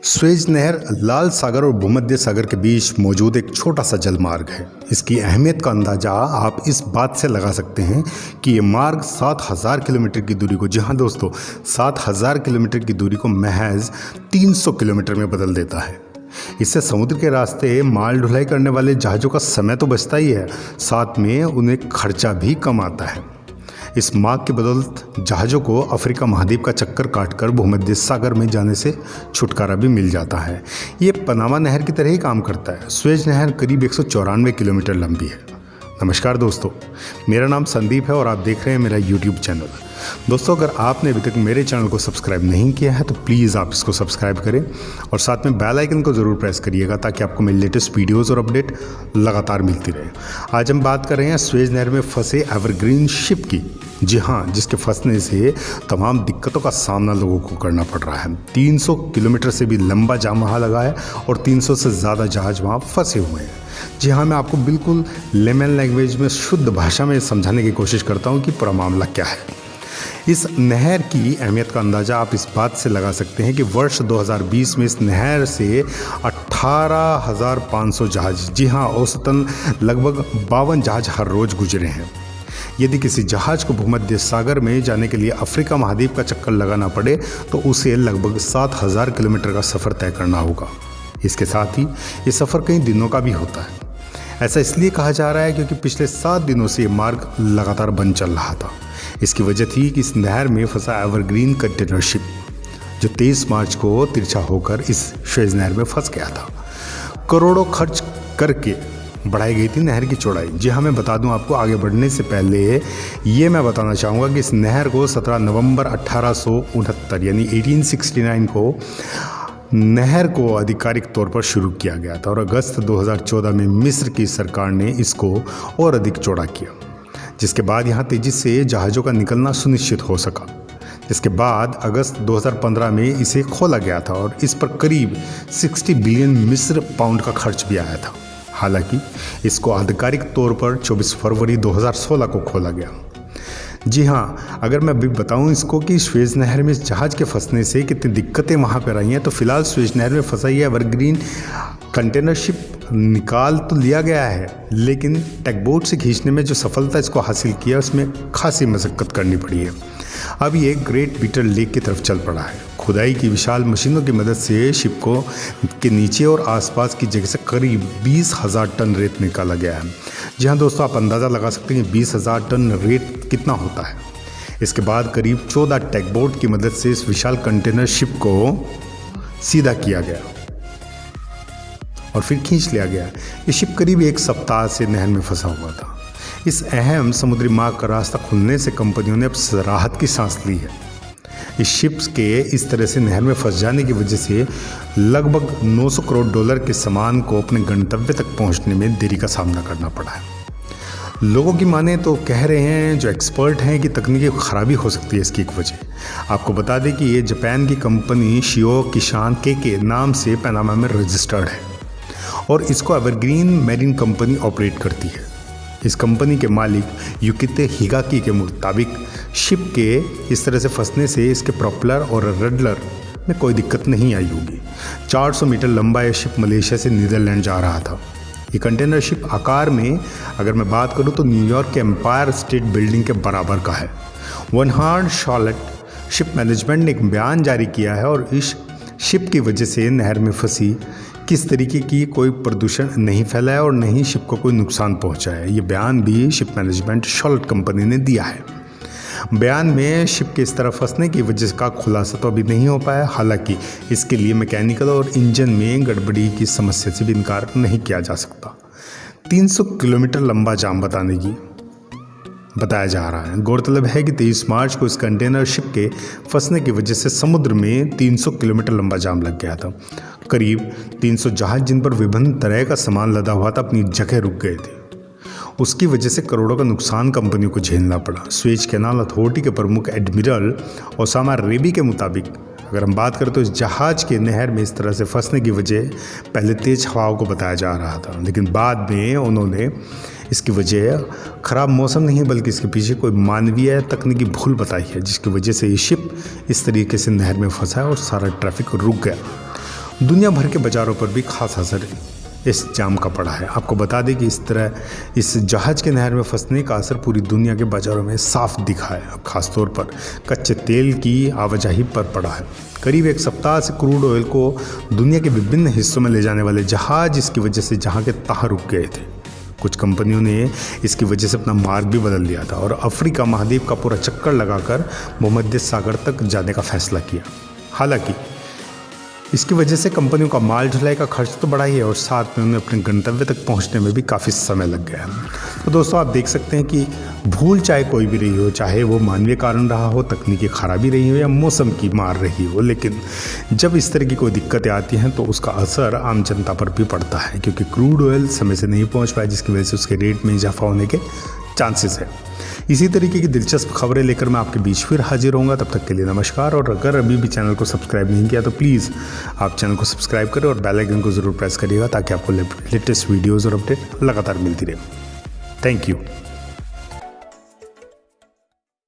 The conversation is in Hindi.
स्वेज नहर लाल सागर और भूमध्य सागर के बीच मौजूद एक छोटा सा जलमार्ग है। इसकी अहमियत का अंदाज़ा आप इस बात से लगा सकते हैं कि ये मार्ग 7000 किलोमीटर की दूरी को, जी हाँ दोस्तों, 7000 किलोमीटर की दूरी को महज 300 किलोमीटर में बदल देता है। इससे समुद्र के रास्ते माल ढुलाई करने वाले जहाज़ों का समय तो बचता ही है, साथ में उन्हें खर्चा भी कम आता है। इस मार्ग की बदौलत जहाज़ों को अफ्रीका महाद्वीप का चक्कर काटकर भूमध्य सागर में जाने से छुटकारा भी मिल जाता है। ये पनामा नहर की तरह ही काम करता है। स्वेज नहर करीब 194 किलोमीटर लंबी है। नमस्कार दोस्तों, मेरा नाम संदीप है और आप देख रहे हैं मेरा यूट्यूब चैनल। दोस्तों, अगर आपने अभी तक मेरे चैनल को सब्सक्राइब नहीं किया है तो प्लीज़ आप इसको सब्सक्राइब करें और साथ में बेल आइकन को ज़रूर प्रेस करिएगा ताकि आपको मेरे लेटेस्ट वीडियोज़ और अपडेट लगातार मिलती रहे। आज हम बात कर रहे हैं स्वेज नहर में फंसे एवरग्रीन शिप की। जी हाँ, जिसके फंसने से तमाम दिक्कतों का सामना लोगों को करना पड़ रहा है। 300 किलोमीटर से भी लंबा जाम वहाँ लगा है और 300 से ज़्यादा जहाज़ वहाँ फंसे हुए हैं। जी हाँ, मैं आपको बिल्कुल लेमन लैंग्वेज में, शुद्ध भाषा में समझाने की कोशिश करता हूँ कि पूरा मामला क्या है। इस नहर की अहमियत का अंदाज़ा आप इस बात से लगा सकते हैं कि वर्ष 2020 में इस नहर से 18,500 जहाज़, जी हाँ, औसतन लगभग 52 जहाज़ हर रोज़ गुजरे हैं। यदि किसी जहाज़ को भूमध्य सागर में जाने के लिए अफ्रीका महाद्वीप का चक्कर लगाना पड़े तो उसे लगभग 7000 किलोमीटर का सफ़र तय करना होगा। इसके साथ ही ये सफ़र कई दिनों का भी होता है। ऐसा इसलिए कहा जा रहा है क्योंकि पिछले 7 दिनों से ये मार्ग लगातार बंद चल रहा था। इसकी वजह थी कि इस नहर में फंसा एवरग्रीन कंटेनर शिप जो 23 मार्च को तिरछा होकर इस स्वेज नहर में फंस गया था। करोड़ों खर्च करके बढ़ाई गई थी नहर की चौड़ाई। जी हाँ, मैं बता दूं आपको, आगे बढ़ने से पहले ये मैं बताना चाहूँगा कि इस नहर को 17 नवंबर 1869 यानी 1869 को नहर को आधिकारिक तौर पर शुरू किया गया था और अगस्त 2014 में मिस्र की सरकार ने इसको और अधिक चौड़ा किया, जिसके बाद यहाँ तेज़ी से जहाज़ों का निकलना सुनिश्चित हो सका। जिसके बाद अगस्त 2015 में इसे खोला गया था और इस पर करीब 60 बिलियन मिस्र पाउंड का खर्च भी आया था। हालांकि इसको आधिकारिक तौर पर 24 फरवरी 2016 को खोला गया। जी हाँ, अगर मैं अभी बताऊं इसको कि स्वेज नहर में जहाज़ के फंसने से कितनी दिक्कतें वहाँ पर आई हैं, तो फिलहाल स्वेज नहर में फंसा ये एवरग्रीन कंटेनर शिप निकाल तो लिया गया है, लेकिन टैगबोट से खींचने में जो सफलता इसको हासिल किया उसमें खासी मशक्क़त करनी पड़ी है। अब ये ग्रेट बीटर लेक की तरफ चल पड़ा है। खुदाई की विशाल मशीनों की मदद से शिप को के नीचे और आसपास की जगह से करीब 20,000 टन रेत निकाला गया है। जी हाँ दोस्तों, आप अंदाज़ा लगा सकते हैं 20,000 टन रेत कितना होता है। इसके बाद करीब 14 टैगबोट की मदद से इस विशाल कंटेनर शिप को सीधा किया गया और फिर खींच लिया गया। ये शिप करीब 1 सप्ताह से नहर में फंसा हुआ था। इस अहम समुद्री मार्ग का रास्ता खुलने से कंपनियों ने अब राहत की सांस ली है। इस शिप्स के इस तरह से नहर में फंस जाने की वजह से लगभग 900 करोड़ डॉलर के सामान को अपने गंतव्य तक पहुंचने में देरी का सामना करना पड़ा है। लोगों की माने तो कह रहे हैं जो एक्सपर्ट हैं कि तकनीकी खराबी हो सकती है इसकी एक वजह। आपको बता दें कि ये जापान की कंपनी शियो किशान के नाम से पनामा में रजिस्टर्ड है और इसको एवरग्रीन मैरीन कंपनी ऑपरेट करती है। इस कंपनी के मालिक युकिते हिगाकी के मुताबिक शिप के इस तरह से फंसने से इसके प्रोपेलर और रडलर में कोई दिक्कत नहीं आई होगी। 400 मीटर लंबा यह शिप मलेशिया से नीदरलैंड जा रहा था। ये कंटेनर शिप आकार में अगर मैं बात करूं तो न्यूयॉर्क के एम्पायर स्टेट बिल्डिंग के बराबर का है। One hard Charlotte ship management ने एक बयान जारी किया है और इस शिप की वजह से नहर में फंसी किस तरीके की कोई प्रदूषण नहीं फैला है और न ही शिप को कोई नुकसान पहुंचा है। ये बयान भी शिप मैनेजमेंट शॉर्लेट कंपनी ने दिया है। बयान में शिप के इस तरह फंसने की वजह का खुलासा तो अभी नहीं हो पाया। हालांकि इसके लिए मैकेनिकल और इंजन में गड़बड़ी की समस्या से भी इनकार नहीं किया जा सकता। 300 किलोमीटर लंबा जाम बताया जा रहा है। गौरतलब है कि 23 मार्च को इस कंटेनर शिप के फंसने की वजह से समुद्र में 300 किलोमीटर लंबा जाम लग गया था। करीब 300 जहाज जिन पर विभिन्न तरह का सामान लदा हुआ था अपनी जगह रुक गए थे। उसकी वजह से करोड़ों का नुकसान कंपनियों को झेलना पड़ा। स्वेज कैनाल अथॉरिटी के प्रमुख एडमिरल ओसामा रेबी के मुताबिक अगर हम बात करें तो इस जहाज़ के नहर में इस तरह से फंसने की वजह पहले तेज़ हवाओं को बताया जा रहा था, लेकिन बाद में उन्होंने इसकी वजह ख़राब मौसम नहीं बल्कि इसके पीछे कोई मानवीय तकनीकी भूल बताई है, जिसकी वजह से ये शिप इस तरीके से नहर में फंसा है और सारा ट्रैफिक रुक गया। दुनिया भर के बाज़ारों पर भी खास असर इस जाम का पड़ा है। आपको बता दें कि इस तरह इस जहाज़ के नहर में फंसने का असर पूरी दुनिया के बाज़ारों में साफ दिखा है। अब खासतौर पर कच्चे तेल की आवाजाही पर पड़ा है। करीब एक सप्ताह से क्रूड ऑयल को दुनिया के विभिन्न हिस्सों में ले जाने वाले जहाज़ इसकी वजह से जहाँ के तहाँ रुक गए थे। कुछ कंपनियों ने इसकी वजह से अपना मार्ग भी बदल लिया था और अफ्रीका महाद्वीप का पूरा चक्कर लगाकर भूमध्य सागर तक जाने का फैसला किया। हालांकि इसकी वजह से कंपनियों का माल ढुलाई का खर्च तो बढ़ा ही है और साथ में उन्हें अपने गंतव्य तक पहुंचने में भी काफ़ी समय लग गया है। तो दोस्तों, आप देख सकते हैं कि भूल चाहे कोई भी रही हो, चाहे वो मानवीय कारण रहा हो, तकनीकी खराबी रही हो या मौसम की मार रही हो, लेकिन जब इस तरह की कोई दिक्कतें आती हैं तो उसका असर आम जनता पर भी पड़ता है, क्योंकि क्रूड ऑयल समय से नहीं पहुँच पाया, जिसकी वजह से उसके रेट में इजाफा होने के चांसेस है। इसी तरीके की दिलचस्प खबरें लेकर मैं आपके बीच फिर हाजिर होऊंगा। तब तक के लिए नमस्कार। और अगर अभी भी चैनल को सब्सक्राइब नहीं किया तो प्लीज़ आप चैनल को सब्सक्राइब करें और बेल आइकन को ज़रूर प्रेस करिएगा ताकि आपको लेटेस्ट वीडियोज़ और अपडेट लगातार मिलती रहे। Thank you.